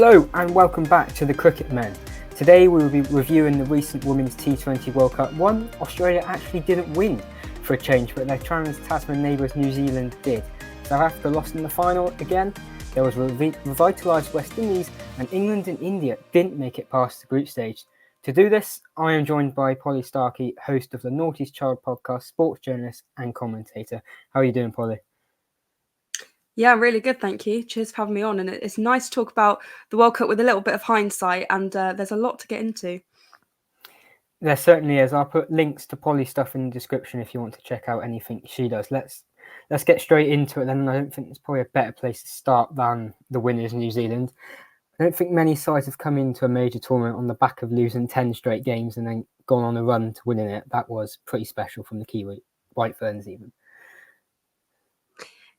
Hello and welcome back to the Cricket Men. Today we will be reviewing the recent Women's T20 World Cup. One, Australia actually didn't win for a change, but their trans-Tasman neighbours New Zealand did. South Africa lost in the final again. There was revitalised West Indies, and England and India didn't make it past the group stage. To do this, I am joined by Polly Starkie, host of the Noughtie Child Podcast, sports journalist and commentator. How are you doing, Polly? Yeah, really good, thank you. Cheers for having me on. And it's nice to talk about the World Cup with a little bit of hindsight, and there's a lot to get into. There certainly is. I'll put links to Polly's stuff in the description if you want to check out anything she does. Let's get straight into it then. I don't think there's probably a better place to start than the winners, New Zealand. I don't think many sides have come into a major tournament on the back of losing 10 straight games and then gone on a run to winning it. That was pretty special from the Kiwi White Ferns even.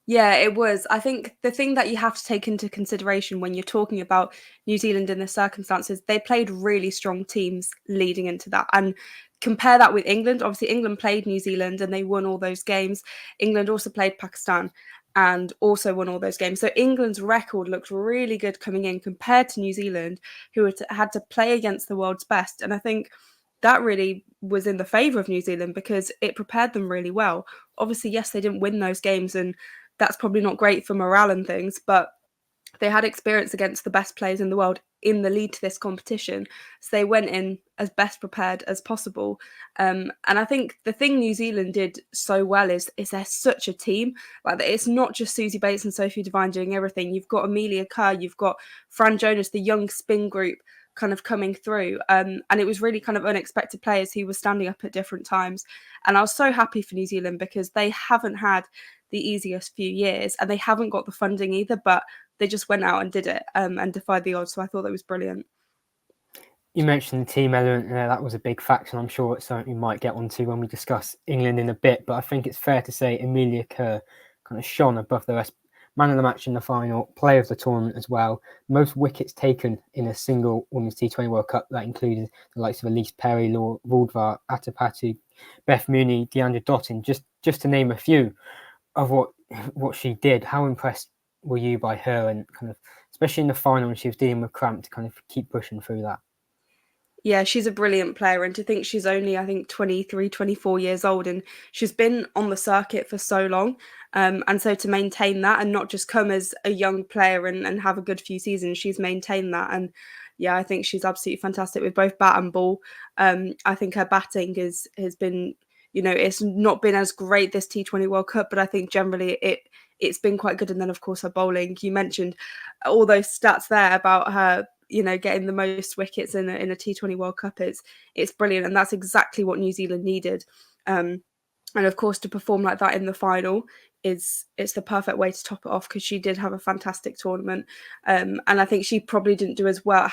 Yeah, it was. I think the thing that you have to take into consideration when you're talking about New Zealand in the circumstances, they played really strong teams leading into that. And compare that with England. Obviously, England played New Zealand and they won all those games. England also played Pakistan and also won all those games. So England's record looked really good coming in compared to New Zealand, who had to play against the world's best. And I think that really was in the favour of New Zealand because it prepared them really well. Obviously, yes, they didn't win those games, and that's probably not great for morale and things, but they had experience against the best players in the world in the lead to this competition. So they went in as best prepared as possible. And I think the thing New Zealand did so well is they're such a team. Like, it's not just Susie Bates and Sophie Devine doing everything. You've got Amelia Kerr, you've got Fran Jonas, the young spin group kind of coming through. And it was really kind of unexpected players who were standing up at different times. And I was so happy for New Zealand because they haven't had the easiest few years and they haven't got the funding either, but they just went out and did it and defied the odds. So I thought that was brilliant. You mentioned the team element there. That was a big factor, and I'm sure it's something we might get onto when we discuss England in a bit. But I think it's fair to say Amelia Kerr kind of shone above the rest. Man of the match in the final, player of the tournament as well. Most wickets taken in a single Women's T20 World Cup. That included the likes of Elise Perry, Laura Waldvar, Atapatu, Beth Mooney, Deandra Dottin, just to name a few of what she did. How impressed were you by her, and kind of especially in the final when she was dealing with cramp, to kind of keep pushing through that? Yeah, she's a brilliant player, and to think she's only, I think, 23, 24 years old, and she's been on the circuit for so long. And so to maintain that and not just come as a young player and have a good few seasons, she's maintained that. And yeah, I think she's absolutely fantastic with both bat and ball. I think her batting has been, it's not been as great this T20 World Cup, but I think generally it's been quite good. And then, of course, her bowling. You mentioned all those stats there about her, getting the most wickets in a T20 World Cup. It's brilliant, and that's exactly what New Zealand needed. And of course, to perform like that in the final it's the perfect way to top it off, because she did have a fantastic tournament. And I think she probably didn't do as well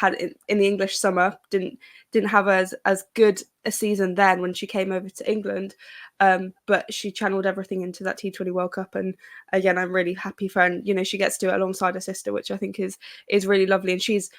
in the English summer, didn't have as good a season then when she came over to England. But she channeled everything into that T20 World Cup, and again, I'm really happy for her. And she gets to do it alongside her sister, which I think is really lovely. And she's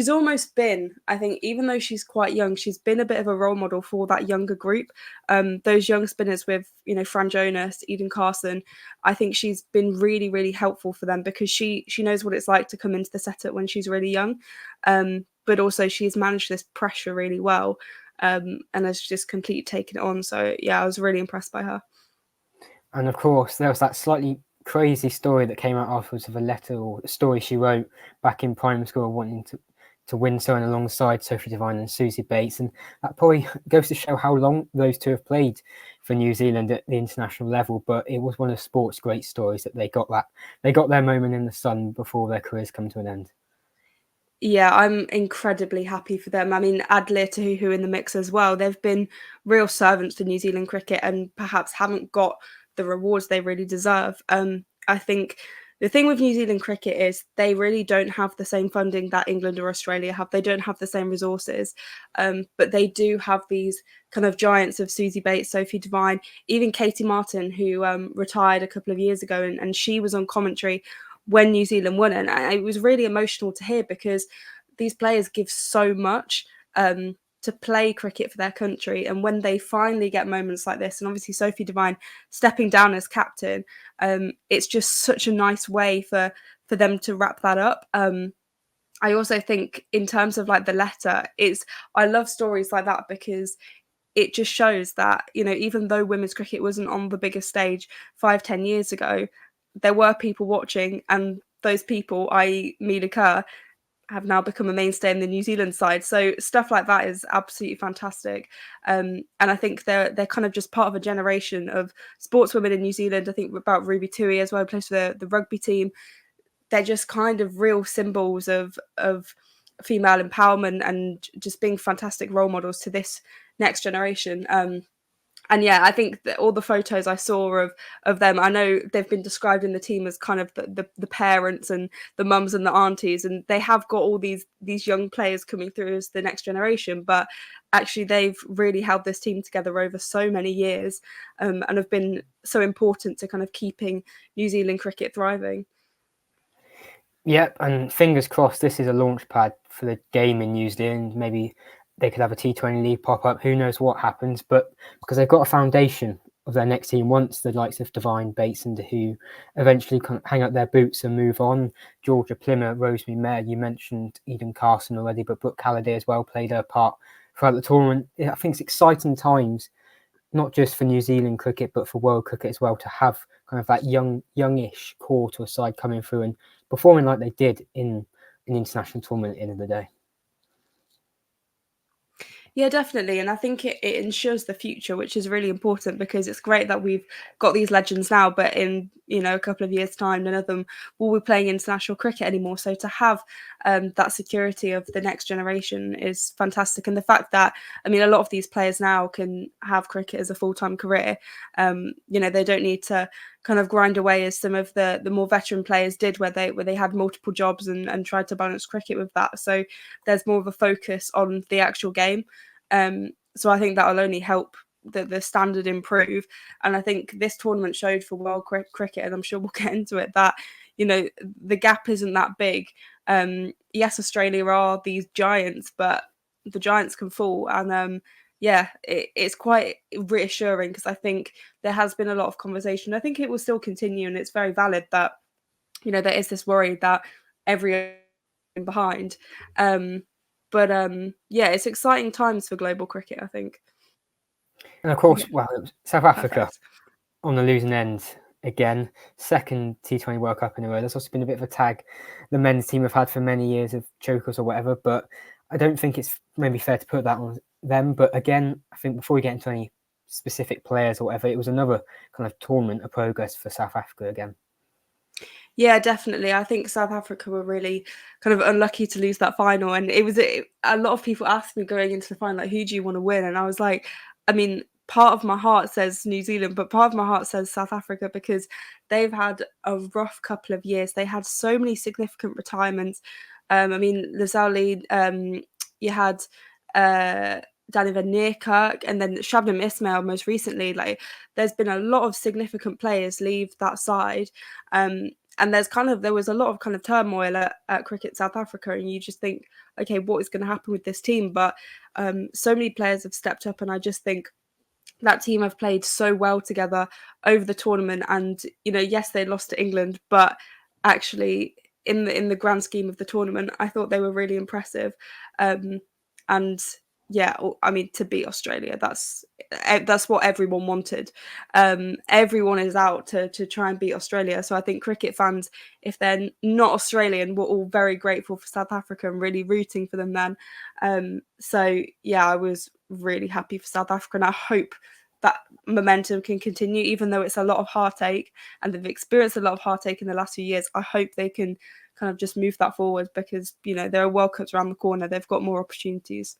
almost been, I think, even though she's quite young, she's been a bit of a role model for that younger group. Those young spinners with, Fran Jonas, Eden Carson, I think she's been really, really helpful for them, because she knows what it's like to come into the setup when she's really young. But also she's managed this pressure really well, and has just completely taken it on. So yeah, I was really impressed by her. And of course, there was that slightly crazy story that came out afterwards of a letter or a story she wrote back in primary school wanting to win someone alongside Sophie Devine and Susie Bates. And that probably goes to show how long those two have played for New Zealand at the international level. But it was one of sport's great stories that they got their moment in the sun before their careers come to an end. Yeah, I'm incredibly happy for them. I mean, add Leah Tahuhu in the mix as well. They've been real servants to New Zealand cricket and perhaps haven't got the rewards they really deserve. I think the thing with New Zealand cricket is they really don't have the same funding that England or Australia have. They don't have the same resources, but they do have these kind of giants of Susie Bates, Sophie Devine, even Katie Martin, who retired a couple of years ago, and she was on commentary when New Zealand won. And it was really emotional to hear, because these players give so much to play cricket for their country. And when they finally get moments like this, and obviously Sophie Devine stepping down as captain, it's just such a nice way for them to wrap that up. I also think in terms of like the letter, I love stories like that because it just shows that, even though women's cricket wasn't on the biggest stage 5-10 years ago, there were people watching, and those people, i.e. Mila Kerr, have now become a mainstay in the New Zealand side. So stuff like that is absolutely fantastic. And I think they're kind of just part of a generation of sportswomen in New Zealand. I think about Ruby Tui as well, plays for the rugby team. They're just kind of real symbols of female empowerment and just being fantastic role models to this next generation. And yeah, I think that all the photos I saw of them, I know they've been described in the team as kind of the parents and the mums and the aunties, and they have got all these young players coming through as the next generation, but actually they've really held this team together over so many years, and have been so important to kind of keeping New Zealand cricket thriving. Yep, and fingers crossed this is a launch pad for the game in New Zealand. Maybe they could have a T20 league pop up. Who knows what happens? But because they've got a foundation of their next team, once the likes of Devine, Bates and who eventually kind of hang up their boots and move on. Georgia Plimmer, Rosemary Mayer, you mentioned Eden Carson already, but Brooke Halliday as well played her part throughout the tournament. I think it's exciting times, not just for New Zealand cricket, but for world cricket as well, to have kind of that youngish core to a side coming through and performing like they did in an international tournament at the end of the day. Yeah, definitely. And I think it ensures the future, which is really important, because it's great that we've got these legends now, but in, a couple of years' time, none of them will be playing international cricket anymore. So to have that security of the next generation is fantastic. And the fact that, a lot of these players now can have cricket as a full-time career. They don't need to kind of grind away as some of the more veteran players did, where they had multiple jobs and tried to balance cricket with that. So there's more of a focus on the actual game. So I think that will only help the standard improve. And I think this tournament showed for world cricket, and I'm sure we'll get into it, that the gap isn't that big. Yes, Australia are these giants, but the giants can fall. And it's quite reassuring, because I think there has been a lot of conversation. I think it will still continue, and it's very valid that there is this worry that everyone behind. But it's exciting times for global cricket, I think. And of course, South Africa Perfect. On the losing end again. Second T20 World Cup in a row. There's also been a bit of a tag the men's team have had for many years of chokers or whatever, but I don't think it's maybe fair to put that on them. But again, I think before we get into any specific players or whatever, it was another kind of tournament of progress for South Africa again. Yeah, definitely. I think South Africa were really kind of unlucky to lose that final. And a lot of people asked me going into the final, like, who do you want to win? And I was like, part of my heart says New Zealand, but part of my heart says South Africa, because they've had a rough couple of years. They had so many significant retirements. Lazali, you had Danny van Neerkerk, and then Shabnam Ismail most recently. Like, there's been a lot of significant players leave that side. And there was a lot of kind of turmoil at Cricket South Africa, and you just think, okay, what is going to happen with this team? But so many players have stepped up, and I just think that team have played so well together over the tournament. And yes, they lost to England, but actually in the grand scheme of the tournament, I thought they were really impressive. And yeah, to beat Australia, that's what everyone wanted. Everyone is out to try and beat Australia. So I think cricket fans, if they're not Australian, were all very grateful for South Africa and really rooting for them then. So yeah, I was really happy for South Africa, and I hope that momentum can continue, even though it's a lot of heartache, and they've experienced a lot of heartache in the last few years. I hope they can kind of just move that forward, because there are World Cups around the corner. They've got more opportunities.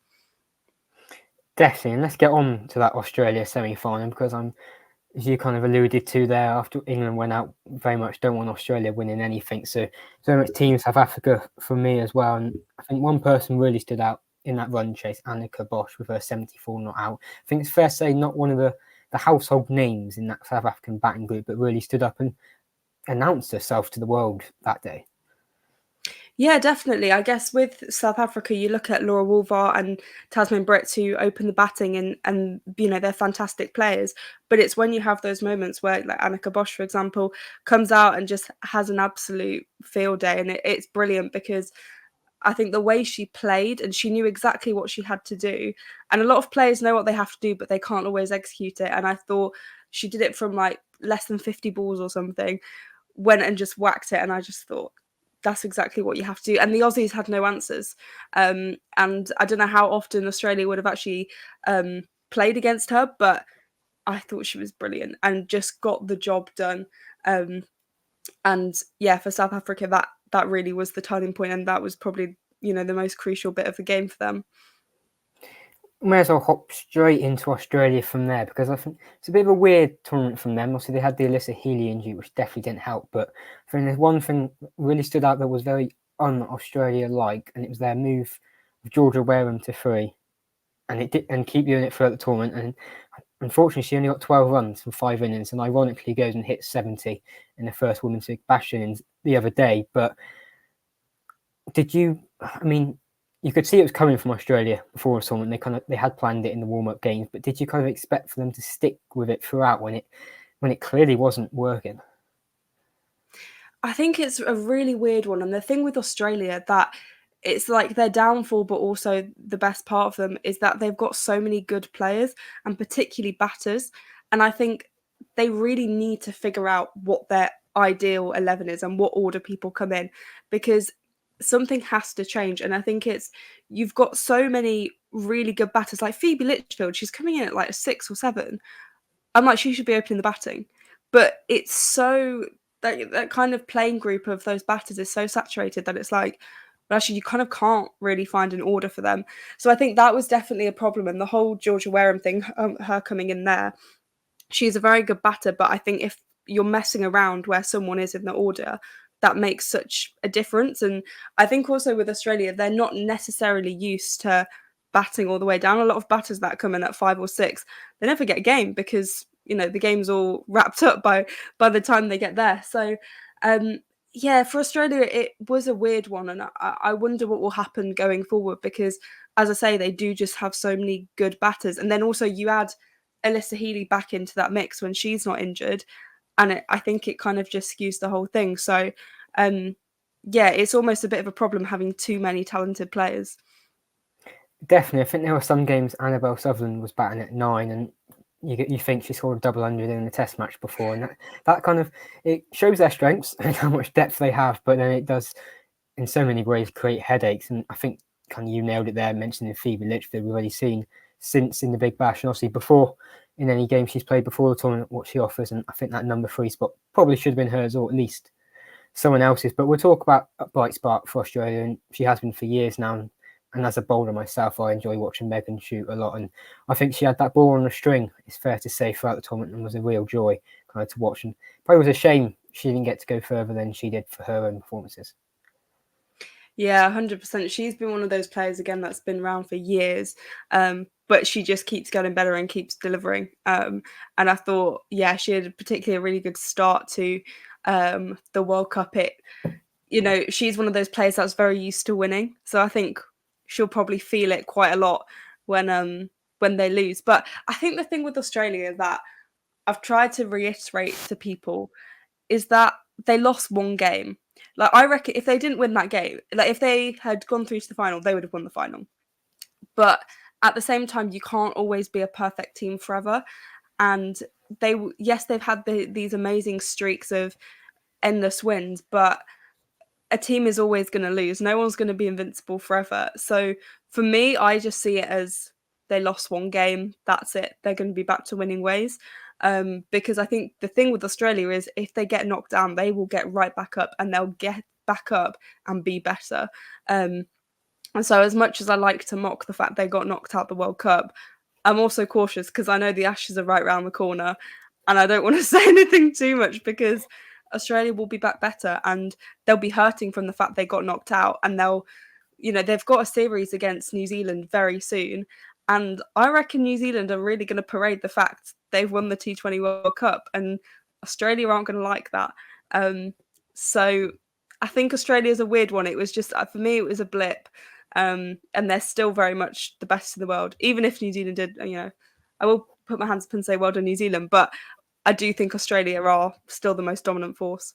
Definitely, and let's get on to that Australia semi-final, because as you kind of alluded to there, after England went out, very much don't want Australia winning anything. So much Team South Africa for me as well. And I think one person really stood out in that run chase, Annika Bosch, with her 74 not out. I think it's fair to say not one of the household names in that South African batting group, but really stood up and announced herself to the world that day. Yeah, definitely. I guess with South Africa, you look at Laura Wolvaardt and Tasmin Brits, who open the batting, and they're fantastic players. But it's when you have those moments where, like, Annika Bosch, for example, comes out and just has an absolute field day, and it's brilliant, because I think the way she played, and she knew exactly what she had to do. And a lot of players know what they have to do, but they can't always execute it. And I thought she did it from like less than 50 balls or something, went and just whacked it. And I just thought, that's exactly what you have to do. And the Aussies had no answers. And I don't know how often Australia would have actually played against her, but I thought she was brilliant and just got the job done. And yeah, for South Africa, that really was the turning point, and that was probably, you know, the most crucial bit of the game for them. May as well hop straight into Australia from there, because I think it's a bit of a weird tournament from them. Obviously, they had the Alyssa Healy injury, which definitely didn't help. But I think there's one thing that really stood out that was very un-Australia-like, and it was their move of Georgia Wareham to 3, and it did, and keep doing it throughout the tournament. And unfortunately, she only got 12 runs from 5 innings, and ironically goes and hits 70 in the first Women's Big Bash innings the other day. But did you? I mean, you could see it was coming from Australia before the tournament. They had planned it in the warm-up games, but did you kind of expect for them to stick with it throughout when it clearly wasn't working? I think it's a really weird one, and the thing with Australia that it's like their downfall, but also the best part of them is that they've got so many good players, and particularly batters. And I think they really need to figure out what their ideal 11 is and what order people come in, because something has to change. And I think you've got so many really good batters like Phoebe Litchfield. She's coming in at like a 6 or 7. I'm like, she should be opening the batting, but it's so that kind of playing group of those batters is so saturated that it's like, well, actually, you kind of can't really find an order for them. So I think that was definitely a problem. And the whole Georgia Wareham thing, her coming in there, she's a very good batter, but I think if you're messing around where someone is in the order, that makes such a difference. And I think also with Australia, they're not necessarily used to batting all the way down. A lot of batters that come in at 5 or 6, they never get a game because, you know, the game's all wrapped up by the time they get there. So yeah, for Australia it was a weird one, and I wonder what will happen going forward, because as I say, they do just have so many good batters. And then also you add Alyssa Healy back into that mix when she's not injured, and I think it kind of just skews the whole thing. So yeah, it's almost a bit of a problem having too many talented players. Definitely. I think there were some games Annabelle Sutherland was batting at 9, and you think she scored a double 100 in a test match before, and that kind of, it shows their strengths and how much depth they have, but then it does in so many ways create headaches. And I think kind of you nailed it there, mentioning Phoebe Litchfield. We've already seen since in the Big Bash, and obviously before in any game she's played before the tournament, what she offers, and I think that number 3 spot probably should have been hers, or at least someone else's. But we'll talk about a bright spark for Australia, and she has been for years now. And as a bowler myself, I enjoy watching Megan shoot a lot. And I think she had that ball on a string, it's fair to say, throughout the tournament, and was a real joy kind of to watch. And probably was a shame she didn't get to go further than she did for her own performances. Yeah, 100%. She's been one of those players, again, that's been around for years, but she just keeps getting better and keeps delivering. And I thought, yeah, she had particularly a really good start to the World Cup. You know, she's one of those players that's very used to winning. So I think she'll probably feel it quite a lot when they lose. But I think the thing with Australia that I've tried to reiterate to people is that they lost one game. Like, I reckon if they didn't win that game, like if they had gone through to the final, they would have won the final. But at the same time, you can't always be a perfect team forever. And they've had these amazing streaks of endless wins, but a team is always going to lose. No one's going to be invincible forever. So for me, I just see it as they lost one game. That's it. They're going to be back to winning ways. Because I think the thing with Australia is if they get knocked down, they will get right back up, and they'll get back up and be better. And so as much as I like to mock the fact they got knocked out the World Cup, I'm also cautious because I know the Ashes are right around the corner, and I don't want to say anything too much because Australia will be back better, and they'll be hurting from the fact they got knocked out, and they've got a series against New Zealand very soon, and I reckon New Zealand are really going to parade the fact they've won the T20 World Cup, and Australia aren't going to like that. So I think Australia is a weird one. It was just, for me, it was a blip, and they're still very much the best in the world, even if New Zealand did, I will put my hands up and say well done New Zealand, but I do think Australia are still the most dominant force.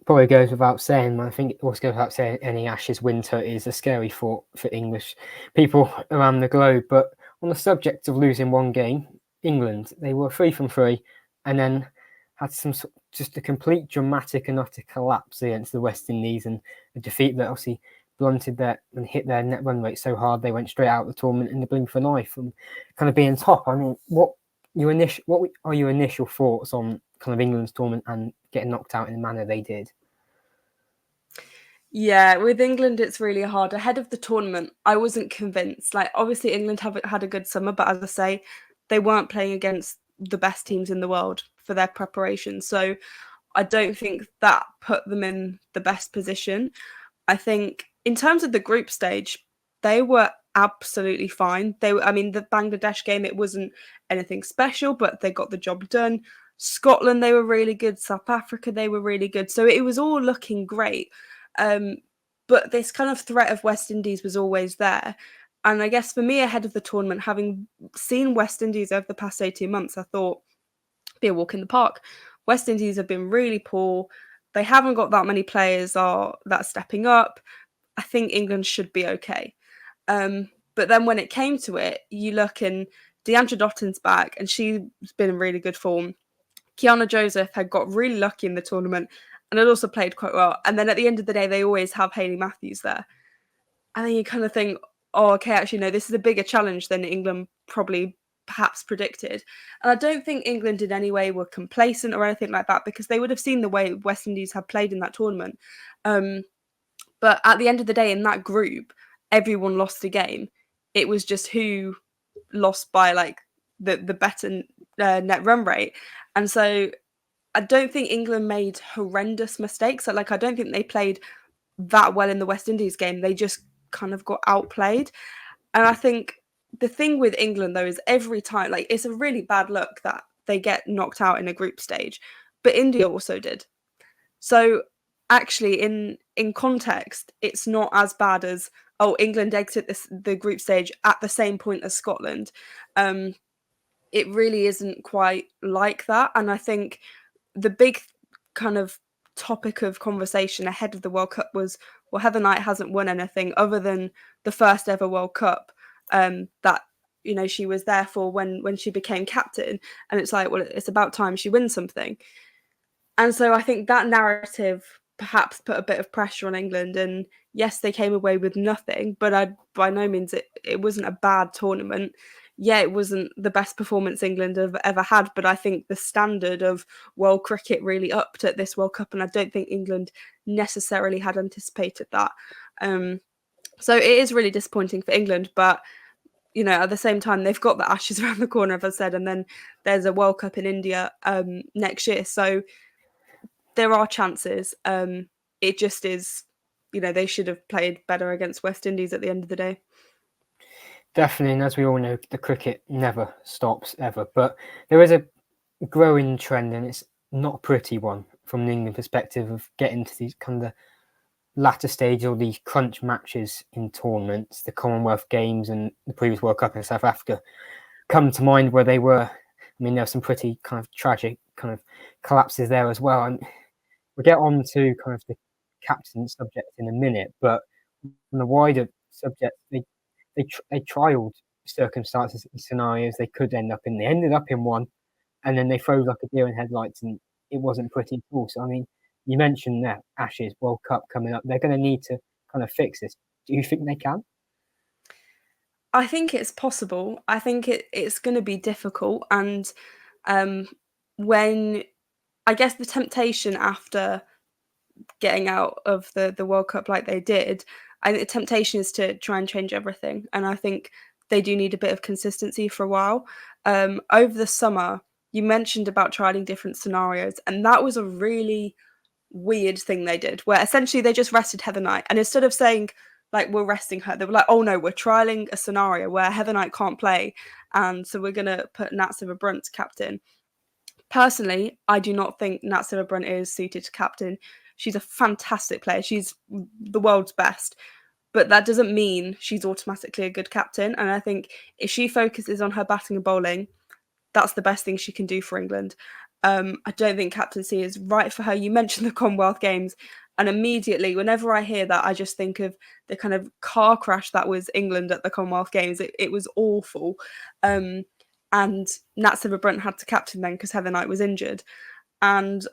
probably goes without saying. I think it also goes without saying any Ashes winter is a scary thought for English people around the globe. But on the subject of losing one game, England, they were 3 from 3 and then had just a complete dramatic and utter collapse against the West Indies, and a defeat that obviously blunted their and hit their net run rate so hard they went straight out of the tournament in the blink of an eye from kind of being top. I mean, what are your initial thoughts on kind of England's tournament and getting knocked out in the manner they did? Yeah, with England, it's really hard. Ahead of the tournament, I wasn't convinced. Like, obviously, England have had a good summer, but as I say, they weren't playing against the best teams in the world for their preparation. So I don't think that put them in the best position. I think in terms of the group stage, they were absolutely fine. I mean, the Bangladesh game, it wasn't anything special, but they got the job done. Scotland, they were really good. South Africa, they were really good. So it was all looking great. But this kind of threat of West Indies was always there. And I guess for me, ahead of the tournament, having seen West Indies over the past 18 months, I thought, be a walk in the park. West Indies have been really poor. They haven't got that many players that's stepping up. I think England should be okay. But then when it came to it, you look and Deandra Dotton's back and she's been in really good form. Kiana Joseph had got really lucky in the tournament and had also played quite well. And then at the end of the day, they always have Hayley Matthews there. And then you kind of think, oh, okay, actually, no, this is a bigger challenge than England probably perhaps predicted. And I don't think England in any way were complacent or anything like that, because they would have seen the way West Indies had played in that tournament. But at the end of the day, in that group, everyone lost a game. It was just who lost by like the better net run rate. And so I don't think England made horrendous mistakes. Like, I don't think they played that well in the West Indies game. They just kind of got outplayed. And I think the thing with England, though, is every time, like, it's a really bad look that they get knocked out in a group stage. But India also did. So actually, in context, it's not as bad as, oh, England exit the group stage at the same point as Scotland. It really isn't quite like that. And I think the big kind of topic of conversation ahead of the World Cup was, well, Heather Knight hasn't won anything other than the first ever World Cup that, you know, she was there for when she became captain. And it's like, well, it's about time she wins something. And so I think that narrative perhaps put a bit of pressure on England. And yes, they came away with nothing, but by no means it wasn't a bad tournament. Yeah, it wasn't the best performance England have ever had, but I think the standard of world cricket really upped at this World Cup, and I don't think England necessarily had anticipated that. So it is really disappointing for England, but you know, at the same time, they've got the Ashes around the corner, as I said, and then there's a World Cup in India next year. So there are chances. It just is, you know, they should have played better against West Indies at the end of the day. Definitely, and as we all know, the cricket never stops ever. But there is a growing trend, and it's not a pretty one from an England perspective, of getting to these kind of latter stage or these crunch matches in tournaments. The Commonwealth Games and the previous World Cup in South Africa come to mind, where they were. I mean, there were some pretty kind of tragic kind of collapses there as well. And we'll get on to kind of the captain subject in a minute, but on the wider subject, they trialed circumstances and scenarios they could end up in. They ended up in one, and then they froze like a deer in headlights, and it wasn't pretty at all. So, I mean, you mentioned that Ashes World Cup coming up. They're going to need to kind of fix this. Do you think they can? I think it's possible. I think it's going to be difficult. And when I guess the temptation after getting out of the World Cup like they did, I think the temptation is to try and change everything. And I think they do need a bit of consistency for a while. Over the summer, you mentioned about trialing different scenarios, and that was a really weird thing they did, where essentially they just rested Heather Knight. And instead of saying, like, we're resting her, they were like, oh no, we're trialing a scenario where Heather Knight can't play, and so we're going to put Nat Sciver-Brunt captain. Personally, I do not think Nat Sciver-Brunt is suited to captain. She's a fantastic player. She's the world's best. But that doesn't mean she's automatically a good captain. And I think if she focuses on her batting and bowling, that's the best thing she can do for England. I don't think captaincy is right for her. You mentioned the Commonwealth Games, and immediately, whenever I hear that, I just think of the kind of car crash that was England at the Commonwealth Games. It was awful. And Nat Sciver-Brunt had to captain then because Heather Knight was injured. And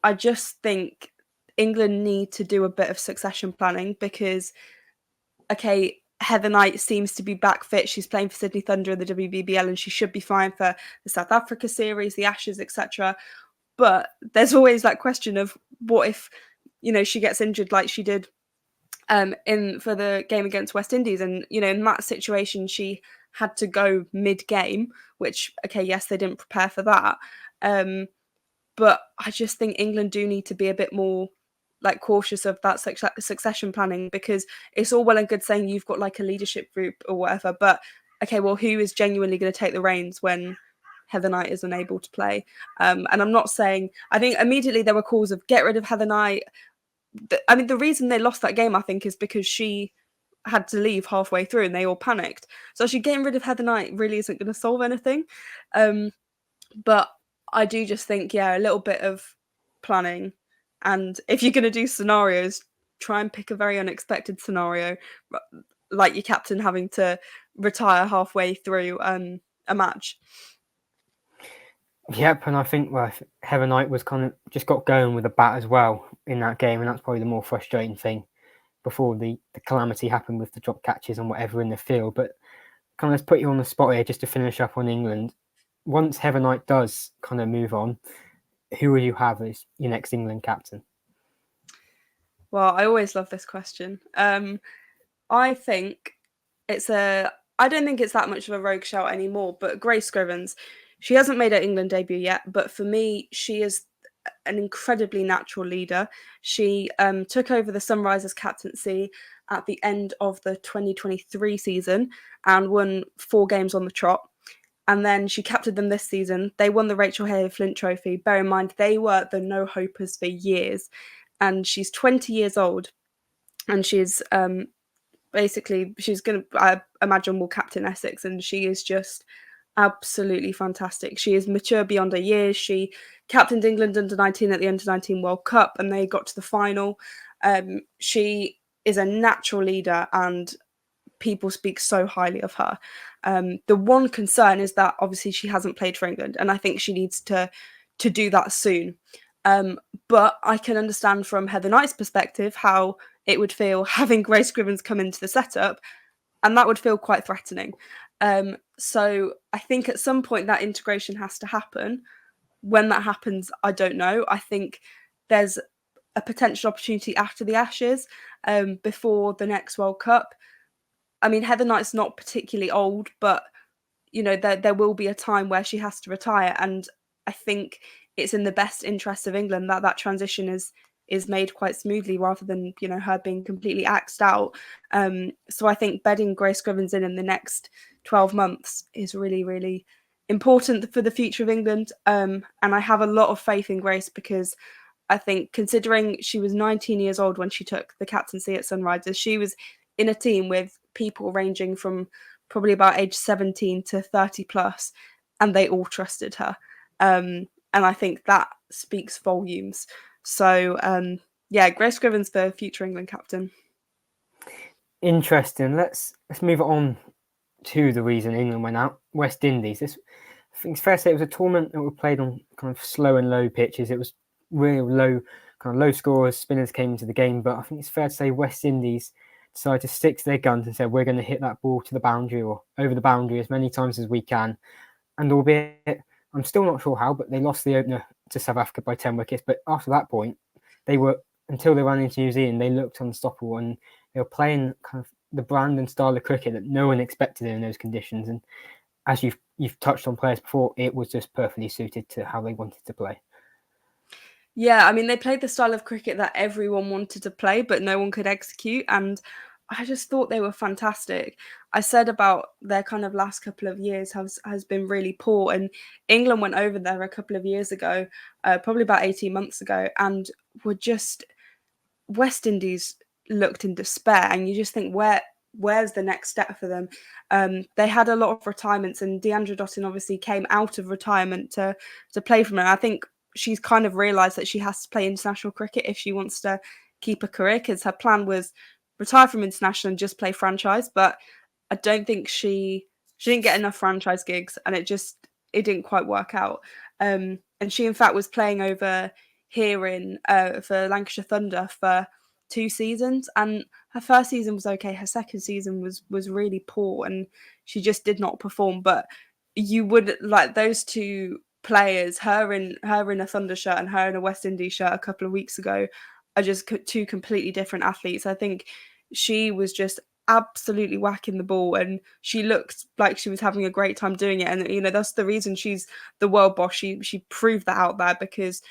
I just think England need to do a bit of succession planning because, okay, Heather Knight seems to be back fit. She's playing for Sydney Thunder in the WBBL and she should be fine for the South Africa series, the Ashes, etc. But there's always that question of what if, she gets injured like she did for the game against West Indies. And, in that situation, she had to go mid-game, which, okay, yes, they didn't prepare for that. But I just think England do need to be a bit more cautious of that succession planning, because it's all well and good saying you've got like a leadership group or whatever, but okay, well, who is genuinely going to take the reins when Heather Knight is unable to play? And I'm not saying, I think immediately there were calls of get rid of Heather Knight. The reason they lost that game, I think, is because she had to leave halfway through and they all panicked. So actually getting rid of Heather Knight really isn't going to solve anything. But I do just think, a little bit of planning. And if you're going to do scenarios, try and pick a very unexpected scenario, like your captain having to retire halfway through a match. Yep, and I think Heather Knight was kind of just got going with a bat as well in that game, and that's probably the more frustrating thing before the calamity happened with the drop catches and whatever in the field. But kind of let's put you on the spot here just to finish up on England. Once Heather Knight does kind of move on, who will you have as your next England captain? Well, I always love this question. I think I don't think it's that much of a rogue shout anymore, but Grace Scrivens, she hasn't made her England debut yet, but for me, she is an incredibly natural leader. She took over the Sunrisers captaincy at the end of the 2023 season and won 4 games on the trot. And then she captained them this season. They won the Rachel Hale Flint Trophy. Bear in mind, they were the no-hopers for years. And she's 20 years old. And she's she's going to, I imagine, will captain Essex. And she is just absolutely fantastic. She is mature beyond her years. She captained England under-19 at the under-19 World Cup. And they got to the final. She is a natural leader and people speak so highly of her. The one concern is that obviously she hasn't played for England, and I think she needs to do that soon. But I can understand from Heather Knight's perspective how it would feel having Grace Scrivens come into the setup, and that would feel quite threatening. So I think at some point that integration has to happen. When that happens, I don't know. I think there's a potential opportunity after the Ashes, before the next World Cup. I mean, Heather Knight's not particularly old, but, there will be a time where she has to retire. And I think it's in the best interest of England that transition is made quite smoothly rather than, her being completely axed out. So I think bedding Grace Scrivens in the next 12 months is really, really important for the future of England. And I have a lot of faith in Grace because I think, considering she was 19 years old when she took the captaincy at Sunrisers, she was in a team with people ranging from probably about age 17 to 30 plus, and they all trusted her. And I think that speaks volumes. So, Grace Scrivens for future England captain. Interesting. Let's move on to the reason England went out, West Indies. I think it's fair to say it was a tournament that was played on kind of slow and low pitches. It was real low, kind of low scores. Spinners came into the game, but I think it's fair to say West Indies decided to stick to their guns and said, we're going to hit that ball to the boundary or over the boundary as many times as we can. And albeit, I'm still not sure how, but they lost the opener to South Africa by 10 wickets. But after that point, until they ran into New Zealand, they looked unstoppable and they were playing kind of the brand and style of cricket that no one expected in those conditions. And as you've touched on players before, it was just perfectly suited to how they wanted to play. Yeah, I mean, they played the style of cricket that everyone wanted to play, but no one could execute. And I just thought they were fantastic. I said about their kind of last couple of years has been really poor. And England went over there a couple of years ago, probably about 18 months ago, and were just, West Indies looked in despair. And you just think, where's the next step for them? They had a lot of retirements, and Deandra Dottin obviously came out of retirement to play for them. I think she's kind of realised that she has to play international cricket if she wants to keep a career, because her plan was retire from international and just play franchise. But I don't think she didn't get enough franchise gigs, and it didn't quite work out. And she in fact was playing over here in for Lancashire Thunder for 2 seasons, and her first season was okay. Her second season was really poor, and she just did not perform. But you would like those two players, her in a Thunder shirt and her in a West Indies shirt a couple of weeks ago, are just two completely different athletes. I think she was just absolutely whacking the ball, and she looked like she was having a great time doing it. And you know, that's the reason she's the world boss. She proved that out there because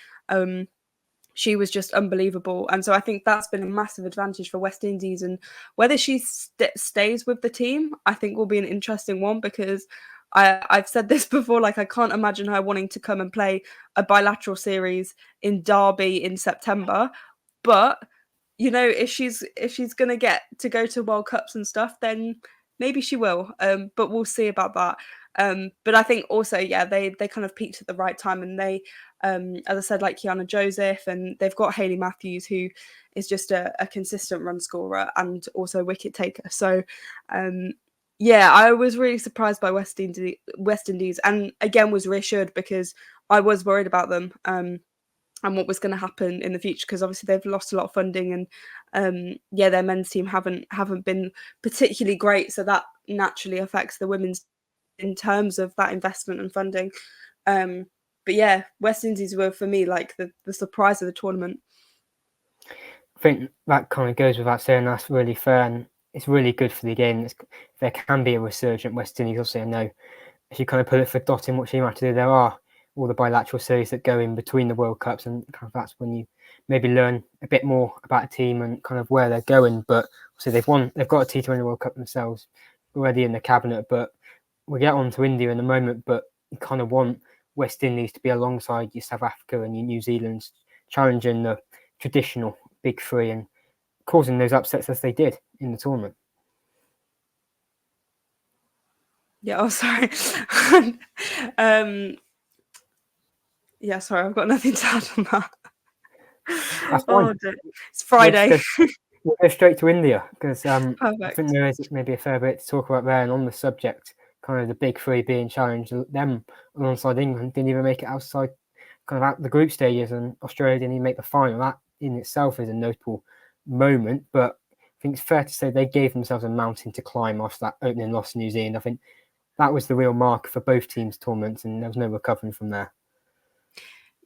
she was just unbelievable. And so I think that's been a massive advantage for West Indies. And whether she stays with the team, I think will be an interesting one, because I've said this before, like I can't imagine her wanting to come and play a bilateral series in Derby in September. But you know, if she's gonna get to go to World Cups and stuff, then maybe she will. But we'll see about that. But I think also, yeah, they kind of peaked at the right time, and they, as I said, like Kiana Joseph, and they've got Hayley Matthews, who is just a consistent run scorer and also wicket taker. So, yeah, I was really surprised by West Indies, and again was reassured because I was worried about them. And what was going to happen in the future, because obviously they've lost a lot of funding, and yeah, their men's team haven't been particularly great, so that naturally affects the women's in terms of that investment and funding. But yeah, West Indies were for me like the surprise of the tournament. I think that kind of goes without saying. That's really fair, and it's really good for the game. There can be a resurgent West Indies. Obviously, I know if you kind of put it for Dotting what she might have to do, there are all the bilateral series that go in between the World Cups, and kind of that's when you maybe learn a bit more about a team and kind of where they're going. But so they've got a T20 World Cup themselves already in the cabinet. But we'll get on to India in a moment. But you kind of want West Indies to be alongside your South Africa and your New Zealand's, challenging the traditional big three and causing those upsets as they did in the tournament. Yeah, oh sorry. Yeah, sorry, I've got nothing to add on that. That's fine. It's Friday. We'll go straight to India, because I Perfect. think there is maybe a fair bit to talk about there. And on the subject, kind of the big three being challenged, them alongside England didn't even make it outside kind of out the group stages, and Australia didn't even make the final. That in itself is a notable moment, but I think it's fair to say they gave themselves a mountain to climb after that opening loss to New Zealand. I think that was the real mark for both teams' tournaments, and there was no recovering from there.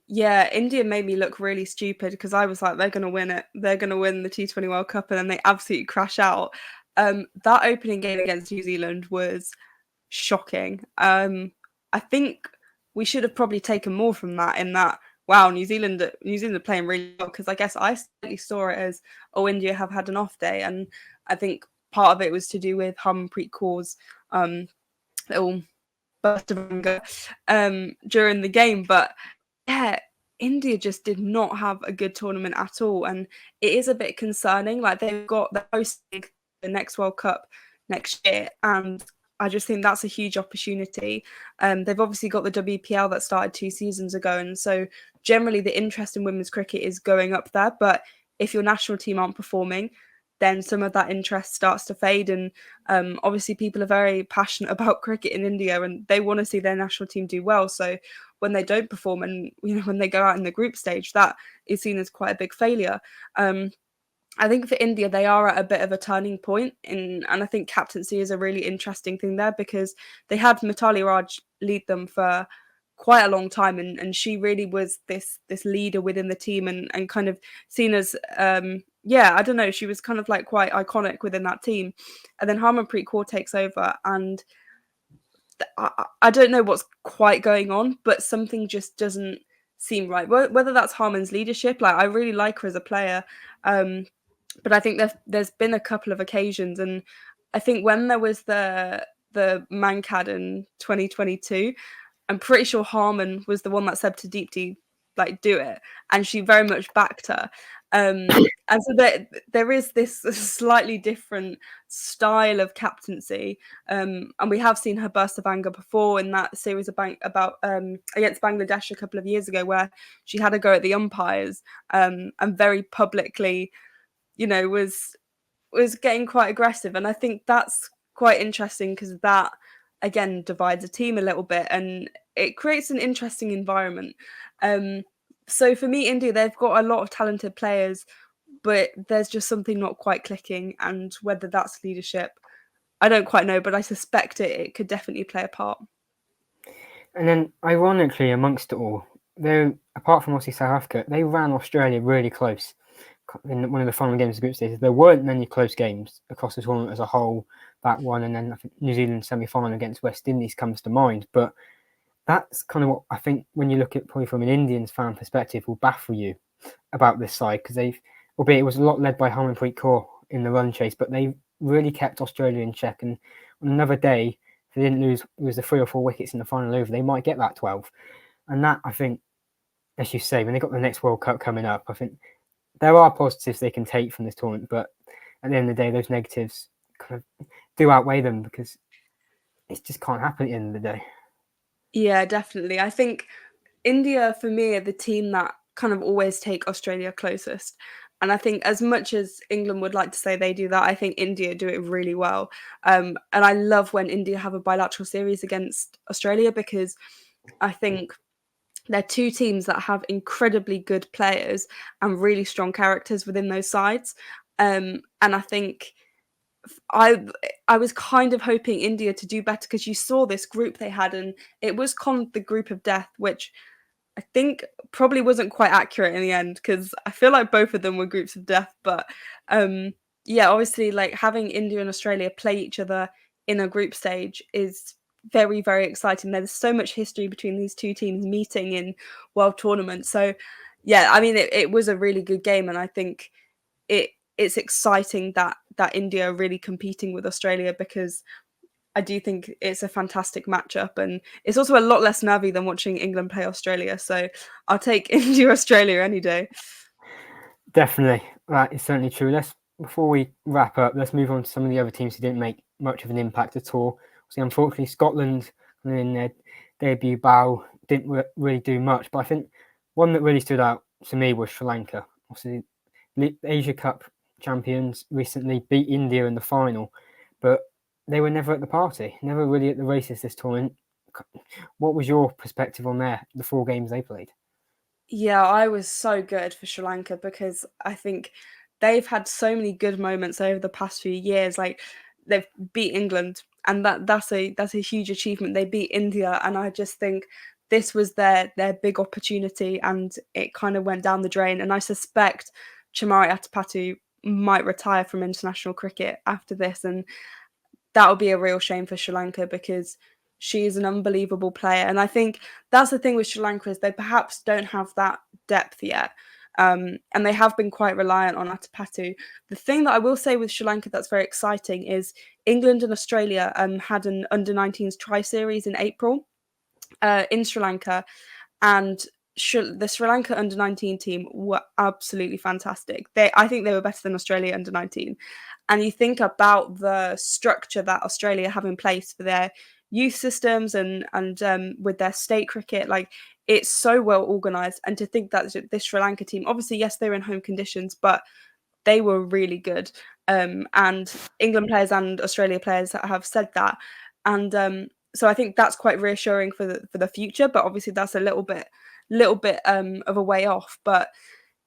Yeah, India made me look really stupid, because I was like, they're going to win it. They're going to win the T20 World Cup, and then they absolutely crash out. That opening game against New Zealand was shocking. I think we should have probably taken more from that, in that, wow, New Zealand are playing really well, because I guess I slightly saw it as, oh, India have had an off day, and I think part of it was to do with Harmanpreet Kaur's little burst of anger during the game. But yeah, India just did not have a good tournament at all, and it is a bit concerning. Like they're hosting the next World Cup next year, and I just think that's a huge opportunity. They've obviously got the WPL that started 2 seasons ago, and so generally the interest in women's cricket is going up there. But if your national team aren't performing, then some of that interest starts to fade. And obviously people are very passionate about cricket in India, and they want to see their national team do well. So when they don't perform, and when they go out in the group stage, that is seen as quite a big failure. I think for India, they are at a bit of a turning point, and I think captaincy is a really interesting thing there, because they had Mitali Raj lead them for quite a long time, and she really was this leader within the team, and kind of seen as I don't know, she was kind of like quite iconic within that team. And then Harmanpreet Kaur takes over, and I don't know what's quite going on, but something just doesn't seem right. Whether that's Harman's leadership, like I really like her as a player, but I think there's been a couple of occasions, and I think when there was the Mankad in 2022, I'm pretty sure Harman was the one that said to Deepti, like, do it, and she very much backed her. And so there is this slightly different style of captaincy, and we have seen her burst of anger before in that series about against Bangladesh a couple of years ago, where she had a go at the umpires, and very publicly, was getting quite aggressive. And I think that's quite interesting because that again divides a team a little bit and it creates an interesting environment. So for me, India, they've got a lot of talented players, but there's just something not quite clicking. And whether that's leadership, I don't quite know, but I suspect it could definitely play a part. And then, ironically, amongst it all, apart from obviously South Africa, they ran Australia really close in one of the final games of the group stages. There weren't many close games across the tournament as a whole. That one, and then I think New Zealand semi-final against West Indies comes to mind. But that's kind of what I think when you look at probably from an Indians fan perspective will baffle you about this side, because albeit it was a lot led by Harmanpreet Kaur in the run chase, but they really kept Australia in check. And on another day, if they didn't lose the 3 or 4 wickets in the final over, they might get that 12. And that, I think, as you say, when they got the next World Cup coming up, I think there are positives they can take from this tournament, but at the end of the day, those negatives kind of do outweigh them, because it just can't happen at the end of the day. Yeah, definitely. I think India, for me, are the team that kind of always take Australia closest. And I think as much as England would like to say they do that, I think India do it really well. And I love when India have a bilateral series against Australia, because I think they're two teams that have incredibly good players and really strong characters within those sides. And I think I was kind of hoping India to do better, because you saw this group they had, and it was called the group of death, which I think probably wasn't quite accurate in the end, because I feel like both of them were groups of death. But yeah, obviously, like having India and Australia play each other in a group stage is very, very exciting. There's so much history between these two teams meeting in world tournaments. So yeah, I mean, it was a really good game, and I think it's exciting that India are really competing with Australia, because I do think it's a fantastic matchup, and it's also a lot less nervy than watching England play Australia. So I'll take India Australia any day. Definitely, that is certainly true. Before we wrap up, let's move on to some of the other teams who didn't make much of an impact at all. So unfortunately, Scotland in their debut bow didn't really do much, but I think one that really stood out to me was Sri Lanka. Obviously, the Asia Cup champions recently beat India in the final, but they were never at the party, never really at the races this tournament. What was your perspective on the 4 games they played? Yeah, I was so good for Sri Lanka, because I think they've had so many good moments over the past few years. Like they've beat England, and that's a huge achievement. They beat India, and I just think this was their big opportunity, and it kind of went down the drain. And I suspect Chamari Atapattu might retire from international cricket after this, and that would be a real shame for Sri Lanka, because she is an unbelievable player. And I think that's the thing with Sri Lanka, is they perhaps don't have that depth yet. And they have been quite reliant on Atapattu. The thing that I will say with Sri Lanka that's very exciting is England and Australia had an under-19s tri-series in April in Sri Lanka, and the Sri Lanka under-19 team were absolutely fantastic. I think they were better than Australia under-19. And you think about the structure that Australia have in place for their youth systems and with their state cricket, like it's so well organised. And to think that this Sri Lanka team, obviously, yes, they were in home conditions, but they were really good. And England players and Australia players have said that. And so I think that's quite reassuring for the future. But obviously, that's a little bit of a way off. But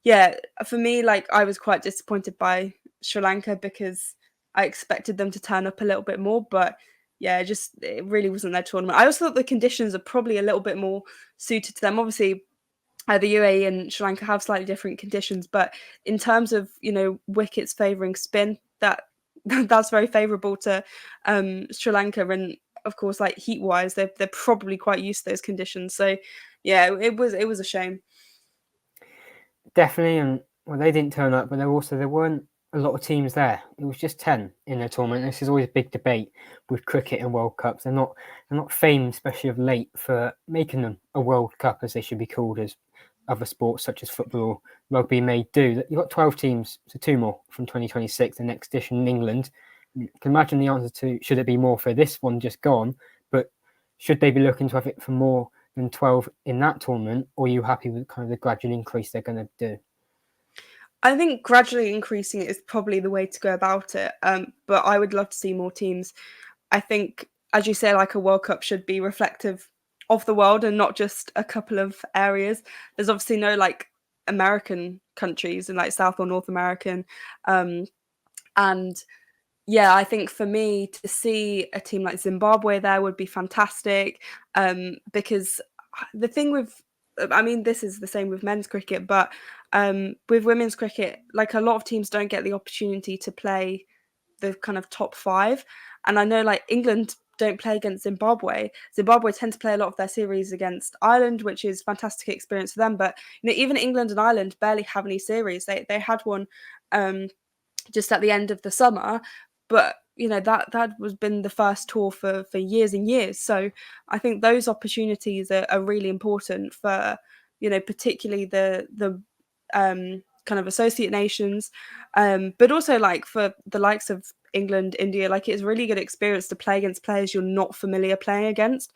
yeah, for me, like I was quite disappointed by Sri Lanka, because I expected them to turn up a little bit more. But yeah, it really wasn't their tournament. I also thought the conditions are probably a little bit more suited to them. Obviously, the UAE and Sri Lanka have slightly different conditions, but in terms of wickets favouring spin, that's very favourable to Sri Lanka. And of course, like heat wise, they're probably quite used to those conditions. So yeah, it was a shame. Definitely, and well, they didn't turn up, but there weren't a lot of teams there. It was just 10 in the tournament. This is always a big debate with cricket and World Cups. They're not famed, especially of late, for making them a World Cup, as they should be called, as other sports such as football, rugby may do. You've got 12 teams, so 2 more from 2026, the next edition in England. You can imagine the answer to, should it be more for this one just gone, but should they be looking to have it for more than 12 in that tournament, or are you happy with kind of the gradual increase they're going to do? I think gradually increasing it is probably the way to go about it, but I would love to see more teams. I think, as you say, like a World Cup should be reflective of the world and not just a couple of areas. There's obviously no like American countries and like South or North American. And yeah, I think for me to see a team like Zimbabwe there would be fantastic, because the thing with, I mean, this is the same with men's cricket, but with women's cricket, like a lot of teams don't get the opportunity to play the kind of top 5. And I know like England don't play against Zimbabwe. Zimbabwe tend to play a lot of their series against Ireland, which is fantastic experience for them. But even England and Ireland barely have any series. They had one just at the end of the summer, but that was been the first tour for years and years. So I think those opportunities are really important for particularly the kind of associate nations, but also like for the likes of England, India, like it's a really good experience to play against players you're not familiar playing against,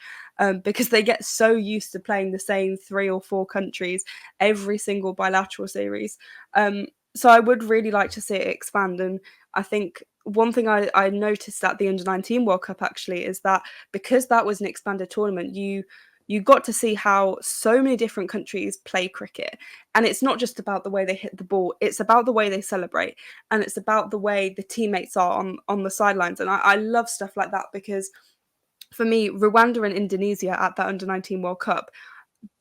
because they get so used to playing the same 3 or 4 countries every single bilateral series. So I would really like to see it expand. And I think one thing I noticed at the Under-19 World Cup actually is that because that was an expanded tournament, you got to see how so many different countries play cricket. And it's not just about the way they hit the ball, it's about the way they celebrate. And it's about the way the teammates are on the sidelines. And I love stuff like that, because for me, Rwanda and Indonesia at that Under-19 World Cup,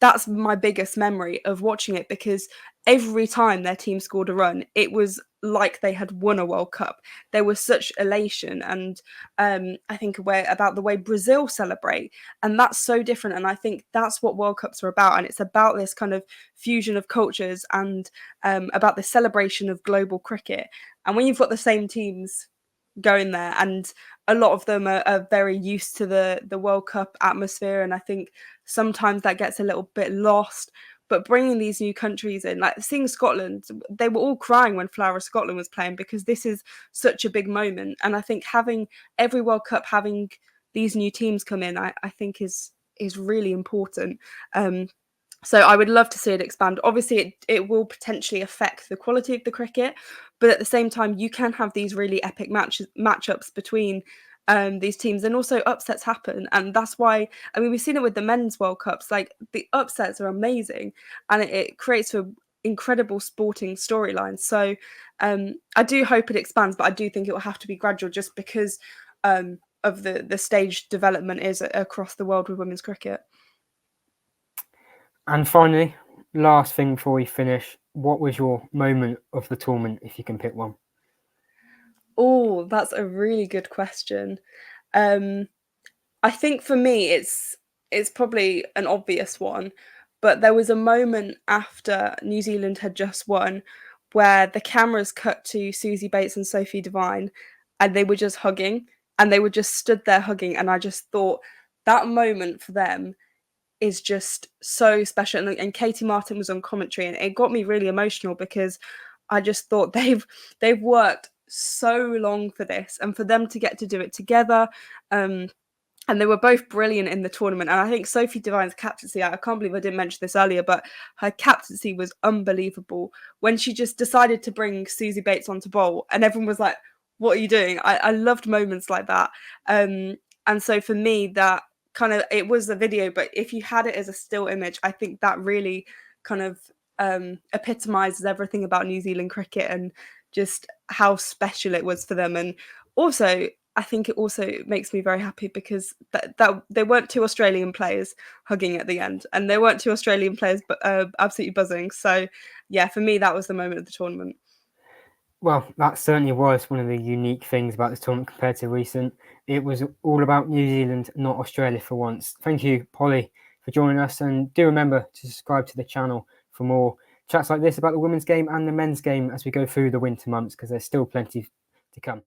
that's my biggest memory of watching it, because every time their team scored a run, it was like they had won a World Cup. There was such elation, and I think about the way Brazil celebrate, and that's so different. And I think that's what World Cups are about, and it's about this kind of fusion of cultures and about the celebration of global cricket. And when you've got the same teams going there, and a lot of them are very used to the World Cup atmosphere, and I think sometimes that gets a little bit lost. But bringing these new countries in, like seeing Scotland, they were all crying when Flower of Scotland was playing, because this is such a big moment. And I think having every World Cup having these new teams come in, I think is really important. So I would love to see it expand. Obviously, it will potentially affect the quality of the cricket, but at the same time, you can have these really epic matchups between these teams, and also upsets happen. And that's why, I mean, we've seen it with the men's World Cups. Like the upsets are amazing, and it creates an incredible sporting storyline. So I do hope it expands, but I do think it will have to be gradual, just because of the stage development is across the world with women's cricket. And finally, last thing before we finish, what was your moment of the tournament, if you can pick one? Oh, that's a really good question. I think for me, it's probably an obvious one, but there was a moment after New Zealand had just won where the cameras cut to Susie Bates and Sophie Devine, and they were just hugging, and they were just stood there hugging, and I just thought that moment for them is just so special. And Katie Martin was on commentary, and it got me really emotional, because I just thought they've worked so long for this, and for them to get to do it together. And they were both brilliant in the tournament. And I think Sophie Devine's captaincy, I can't believe I didn't mention this earlier, but her captaincy was unbelievable. When she just decided to bring Susie Bates on to bowl, and everyone was like, what are you doing? I loved moments like that. And so for me, that kind of, it was a video, but if you had it as a still image, I think that really kind of epitomizes everything about New Zealand cricket and just how special it was for them. And also, I think it also makes me very happy, because that there weren't 2 Australian players hugging at the end, and there weren't 2 Australian players absolutely buzzing. So yeah, for me, that was the moment of the tournament. Well, that certainly was one of the unique things about this tournament compared to recent. It was all about New Zealand, not Australia for once. Thank you, Polly, for joining us, and do remember to subscribe to the channel for more chats like this about the women's game and the men's game as we go through the winter months, because there's still plenty to come.